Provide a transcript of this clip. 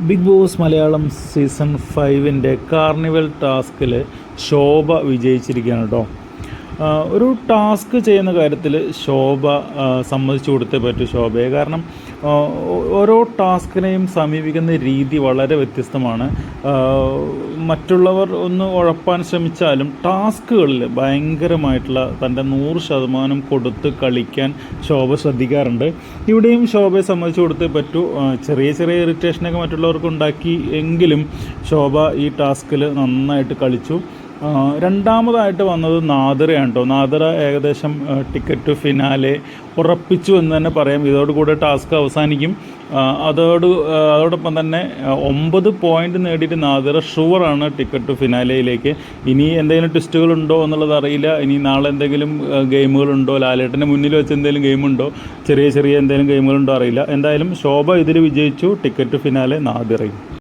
Big Boss Malayalam season 5 carnival ടാസ്കിൽ ശോഭ വിജയിച്ചിരിക്കുകയാണ് കേട്ടോ. ഒരു ടാസ്ക് ചെയ്യുന്ന കാര്യത്തിൽ ശോഭ സമ്മതിച്ചു കൊടുത്തേ പറ്റൂ ശോഭയെ. കാരണം ഓരോ ടാസ്കിനെയും സമീപിക്കുന്ന രീതി വളരെ വ്യത്യസ്തമാണ്. മറ്റുള്ളവർ ഒന്ന് ഉഴപ്പാൻ ശ്രമിച്ചാലും ടാസ്കുകളിൽ ഭയങ്കരമായിട്ടുള്ള തൻ്റെ 100% കൊടുത്ത് കളിക്കാൻ ശോഭ ശ്രദ്ധിക്കാറുണ്ട്. ഇവിടെയും ശോഭയെ സമ്മതിച്ചു കൊടുത്തേ പറ്റൂ. ചെറിയ ചെറിയ ഇറിറ്റേഷനൊക്കെ മറ്റുള്ളവർക്ക് ഉണ്ടാക്കി എങ്കിലും ശോഭ ഈ ടാസ്കിൽ നന്നായിട്ട് കളിച്ചു. രണ്ടാമതായിട്ട് വന്നത് നാദിറയാണ് കേട്ടോ. നാദിറ ഏകദേശം ടിക്കറ്റ് ടു ഫിനാലെ ഉറപ്പിച്ചു എന്ന് തന്നെ പറയാം. ഇതോടുകൂടെ ടാസ്ക് അവസാനിക്കും. അതോടൊപ്പം തന്നെ 9 പോയിൻ്റ് നേടിയിട്ട് നാദിറ ഷുവറാണ് ടിക്കറ്റ് ടു ഫിനാലയിലേക്ക്. ഇനി എന്തെങ്കിലും ട്വിസ്റ്റുകളുണ്ടോ എന്നുള്ളത് അറിയില്ല. ഇനി നാളെ എന്തെങ്കിലും ഗെയിമുകളുണ്ടോ, ലാലേട്ടൻ്റെ മുന്നിൽ വെച്ച് എന്തെങ്കിലും ഗെയിമുണ്ടോ, ചെറിയ ചെറിയ എന്തെങ്കിലും ഗെയിമുകളുണ്ടോ അറിയില്ല. എന്തായാലും ശോഭ ഇതിൽ വിജയിച്ചു. Ticket to finale നാദിറയും.